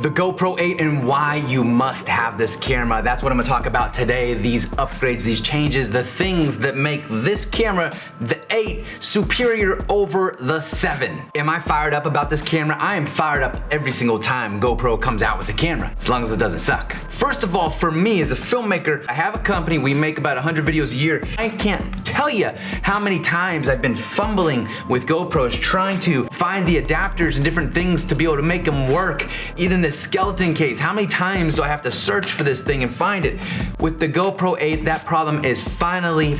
The GoPro 8 and why you must have this camera. That's what I'm gonna talk about today. These upgrades, these changes, the things that make this camera, the 8, superior over the 7. Am I fired up about this camera? I am fired up every single time GoPro comes out with a camera, as long as it doesn't suck. First of all, for me as a filmmaker, I have a company, we make about 100 videos a year. I can't tell you how many times I've been fumbling with GoPros trying to find the adapters and different things to be able to make them work. Even this skeleton case, how many times do I have to search for this thing and find it? With the GoPro 8, that problem is finally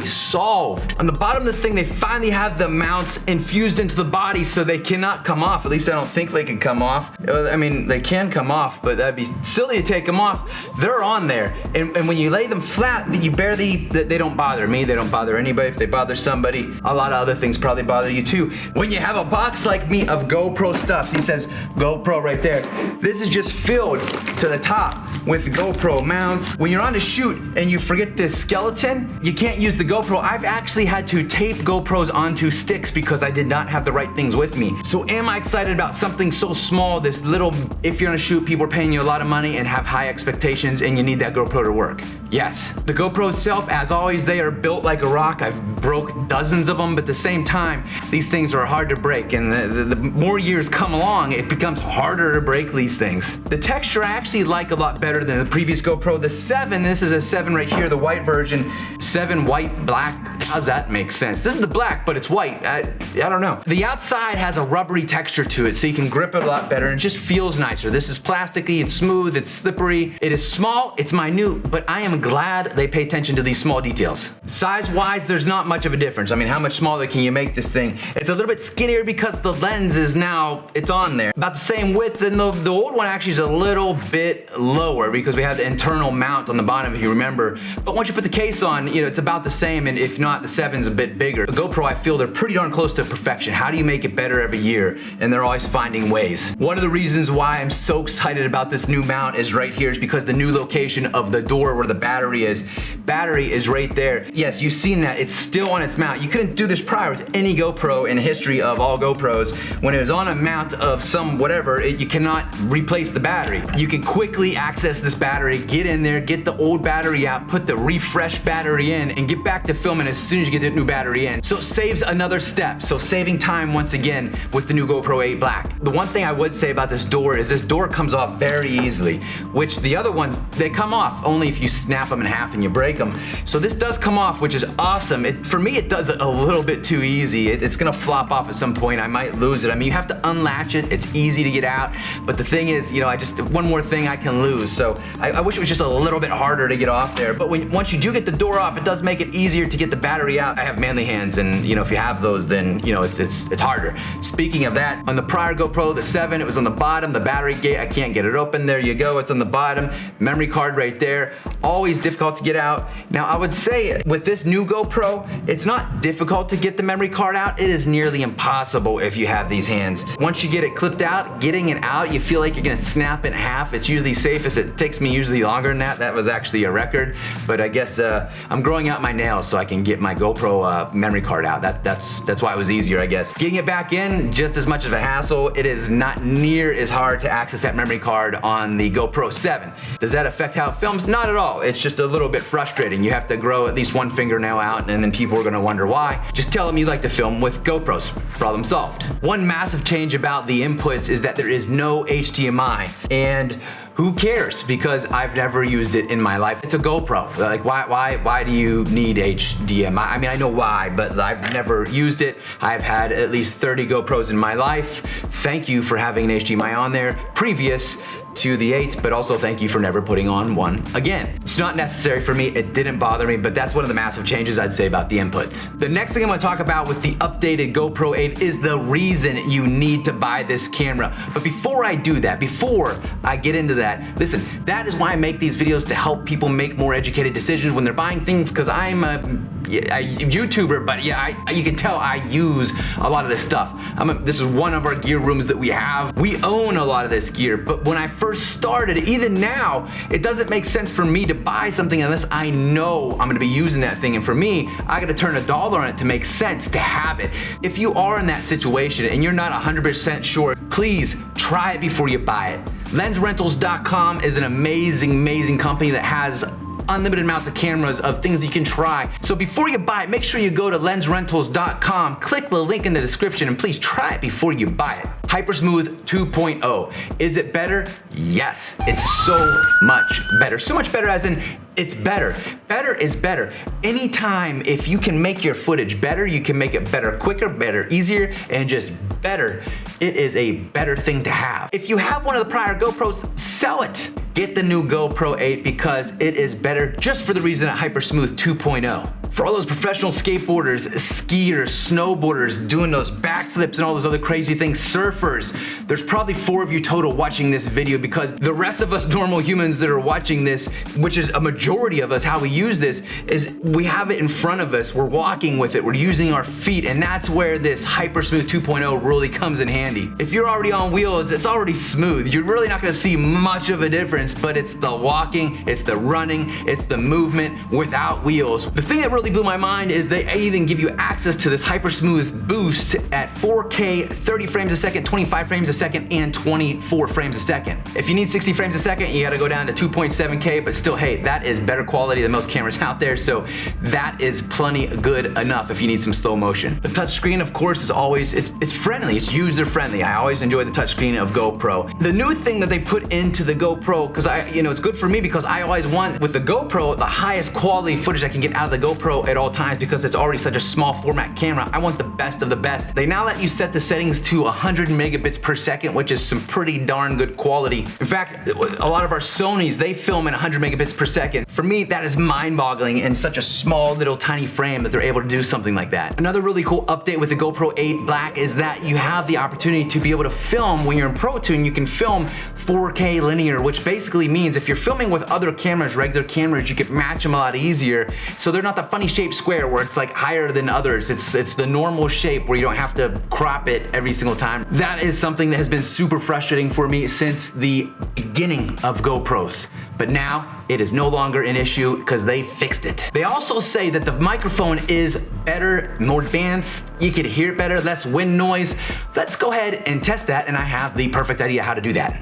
solved. On the bottom of this thing, they finally have the mounts infused into the body so they cannot come off. At least I don't think they can come off. I mean, they can come off, but that'd be silly to take them off. They're on there, and when you lay them flat, they don't bother me, they don't bother anybody. If they bother somebody, a lot of other things probably bother you too. When you have a box like me of GoPro stuff, so he says GoPro right there, this is just filled to the top with GoPro mounts. When you're on a shoot and you forget this skeleton, you can't use the GoPro. I've actually had to tape GoPros onto sticks because I did not have the right things with me. So am I excited about something so small, this little, if you're on a shoot, people are paying you a lot of money and have high expectations and you need that GoPro to work? Yes. The GoPro itself, as always, they are built like a rock. I've broke dozens of them, but at the same time, these things are hard to break, and the more years come along, it becomes harder to break these things. The texture I actually like a lot better than the previous GoPro. The 7, this is a 7 right here, the white version. 7 white, black, how's that make sense? This is the black, but it's white. I don't know. The outside has a rubbery texture to it, so you can grip it a lot better, and it just feels nicer. This is plasticky, it's smooth, it's slippery. It is small, it's minute, but I am glad they pay attention to these small details. Size-wise, there's not much of a difference. I mean, how much smaller can you make this thing? It's a little bit skinnier because the lens is now, it's on there. About the same width, and the old one actually is a little bit lower because we have the internal mount on the bottom, if you remember. But once you put the case on, you know, it's about the same, and if not, the 7's a bit bigger. The GoPro, I feel they're pretty darn close to perfection. How do you make it better every year? And they're always finding ways. One of the reasons why I'm so excited about this new mount is right here, is because the new location of the door where the battery is right there. Yes, you've seen that, it's still on its mount. You couldn't do this prior with any GoPro in the history of all GoPros. When it was on a mount of some whatever, you cannot replace the battery. You can quickly access this battery, get in there, get the old battery out, put the refresh battery in, and get back to filming as soon as you get the new battery in. So it saves another step. So saving time once again with the new GoPro 8 Black. The one thing I would say about this door is this door comes off very easily, which the other ones, they come off only if you snap them in half and you break them. So this does come off, which is awesome. For me, it does it a little bit too easy. It's gonna flop off at some point. I might lose it. I mean, you have to unlatch it. It's easy to get out. But the thing is, you know, one more thing I can lose. So I wish it was just a little bit harder to get off there. But once you do get the door off, it does make it easier to get the battery out. I have manly hands, and you know, if you have those, then you know it's harder. Speaking of that, on the prior GoPro, the 7, it was on the bottom, the battery gate, I can't get it open. There you go, it's on the bottom. Memory card right there. Always difficult to get out. Now I would say with this new GoPro, it's not difficult to get the memory card out. It is nearly impossible if you have these hands. Once you get it clipped out, getting it out, you feel like you're gonna snap it in half. It's usually safest. It takes me usually longer than that. That was actually a record, but I guess I'm growing out my nails so I can get my GoPro memory card out. That's why it was easier, I guess. Getting it back in, just as much of a hassle. It is not near as hard to access that memory card on the GoPro 7. Does that affect how it films? Not at all. It's just a little bit frustrating. You have to grow at least one fingernail out, and then people are gonna wonder why. Just tell them you like to film with GoPros. Problem solved. One massive change about the inputs is that there is no HDMI, and who cares? Because I've never used it in my life. It's a GoPro. Like, why do you need HDMI? I mean, I know why, but I've never used it. I've had at least 30 GoPros in my life. Thank you for having an HDMI on there previous to the 8, but also thank you for never putting on one again. It's not necessary for me, it didn't bother me, but that's one of the massive changes I'd say about the inputs. The next thing I'm gonna talk about with the updated GoPro 8 is the reason you need to buy this camera. But before I do that, before I get into that, listen, that is why I make these videos, to help people make more educated decisions when they're buying things, because I'm a YouTuber, but yeah, you can tell I use a lot of this stuff. This is one of our gear rooms that we have. We own a lot of this gear, but when I first started, even now, it doesn't make sense for me to buy something unless I know I'm gonna be using that thing. And for me, I gotta turn $1 on it to make sense to have it. If you are in that situation and you're not 100% sure, please try it before you buy it. LensRentals.com is an amazing company that has unlimited amounts of cameras of things you can try. So before you buy it, make sure you go to LensRentals.com, click the link in the description, and please try it before you buy it. Hypersmooth 2.0. Is it better? Yes, it's so much better. So much better as in, it's better. Better is better. Anytime, if you can make your footage better, you can make it better quicker, better easier, and just better. It is a better thing to have. If you have one of the prior GoPros, sell it. Get the new GoPro 8 because it is better just for the reason at Hypersmooth 2.0. For all those professional skateboarders, skiers, snowboarders, doing those backflips and all those other crazy things, surfers, there's probably 4 of you total watching this video because the rest of us normal humans that are watching this, which is a majority of us, how we use this is we have it in front of us, we're walking with it, we're using our feet, and that's where this Hypersmooth 2.0 really comes in handy. If you're already on wheels, it's already smooth. You're really not gonna see much of a difference, but it's the walking, it's the running, it's the movement without wheels. The thing that really blew my mind is they even give you access to this Hypersmooth boost at 4K, 30 frames a second, 25 frames a second, and 24 frames a second. If you need 60 frames a second, you gotta go down to 2.7K, but still, hey, that is better quality than most cameras out there, so that is plenty good enough if you need some slow motion. The touchscreen, of course, is always, it's friendly, it's user friendly. I always enjoy the touchscreen of GoPro. The new thing that they put into the GoPro, because it's good for me because I always want, with the GoPro, the highest quality footage I can get out of the GoPro at all times because it's already such a small format camera. I want the best of the best. They now let you set the settings to 100 megabits per second, which is some pretty darn good quality. In fact, a lot of our Sonys, they film at 100 megabits per second. For me, that is mind-boggling in such a small little tiny frame that they're able to do something like that. Another really cool update with the GoPro 8 Black is that you have the opportunity to be able to film, when you're in Protune, you can film 4K linear, which basically means if you're filming with other cameras, regular cameras, you can match them a lot easier. So they're not the funny shaped square where it's like higher than others. It's the normal shape where you don't have to crop it every single time. That is something that has been super frustrating for me since the beginning of GoPros. But now it is no longer an issue because they fixed it. They also say that the microphone is better, more advanced, you can hear it better, less wind noise. Let's go ahead and test that, and I have the perfect idea how to do that.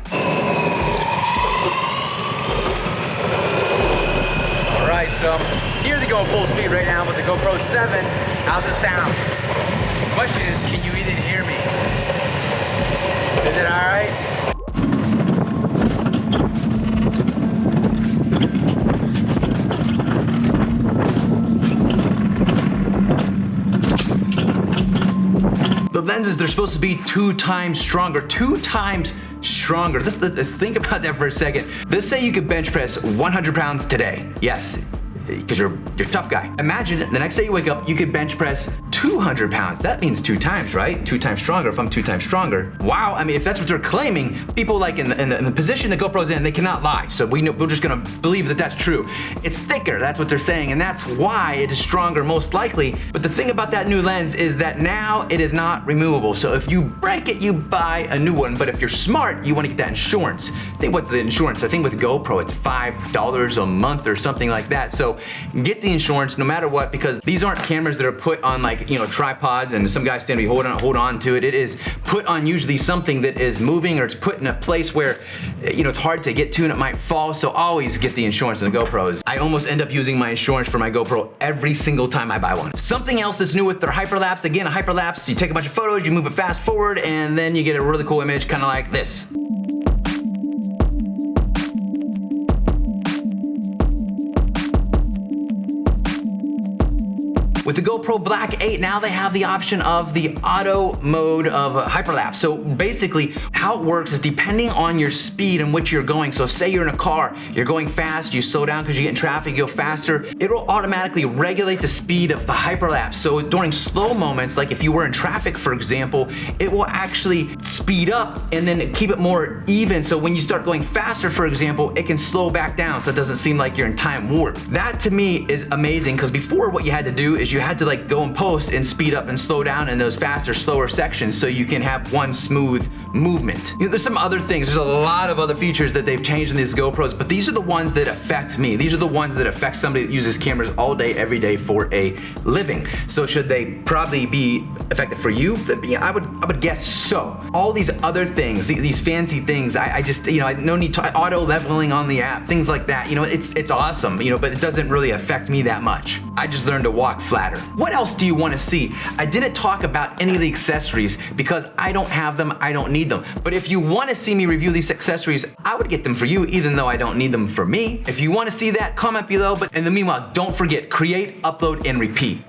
All right, so here they go at full speed right now with the GoPro 7. How's it sound? The question is, can you even hear me? Is it all right? The lenses, they're supposed to be 2 times stronger. 2 times stronger. Let's think about that for a second. Let's say you could bench press 100 pounds today. Yes, because you're a tough guy. Imagine the next day you wake up, you could bench press 200 pounds. That means 2 times, right? 2 times stronger if I'm 2 times stronger. Wow, I mean, if that's what they're claiming, people like in the position that GoPro's in, they cannot lie. So we're just gonna believe that that's true. It's thicker, that's what they're saying, and that's why it is stronger most likely. But the thing about that new lens is that now it is not removable. So if you break it, you buy a new one. But if you're smart, you wanna get that insurance. I think what's the insurance? I think with GoPro, it's $5 a month or something like that. So get the insurance no matter what, because these aren't cameras that are put on like, tripods and some guy standing hold on to it. It is put on usually something that is moving, or it's put in a place where, it's hard to get to and it might fall. So always get the insurance on the GoPros. I almost end up using my insurance for my GoPro every single time I buy one. Something else that's new with their Hyperlapse, again, a Hyperlapse, you take a bunch of photos, you move it fast forward, and then you get a really cool image, kind of like this. With the GoPro Black 8, now they have the option of the auto mode of Hyperlapse. So basically, how it works is depending on your speed in which you're going. So say you're in a car, you're going fast, you slow down because you get in traffic, you go faster, it will automatically regulate the speed of the Hyperlapse. So during slow moments, like if you were in traffic, for example, it will actually speed up and then keep it more even. So when you start going faster, for example, it can slow back down so it doesn't seem like you're in time warp. That to me is amazing, because before what you had to do is you had to like go in post and speed up and slow down in those faster, slower sections so you can have one smooth movement. You know, there's some other things, there's a lot of other features that they've changed in these GoPros, but these are the ones that affect me. These are the ones that affect somebody that uses cameras all day, every day for a living. So should they probably be effective for you? Yeah, I would guess so. All these other things, these fancy things, I just, you know, no need to, auto leveling on the app, things like that, you know, it's awesome, you know, but it doesn't really affect me that much. I just learned to walk flatter. What else do you want to see? I didn't talk about any of the accessories because I don't have them, I don't need them. But if you want to see me review these accessories, I would get them for you, even though I don't need them for me. If you want to see that, comment below. But in the meanwhile, don't forget, create, upload, and repeat.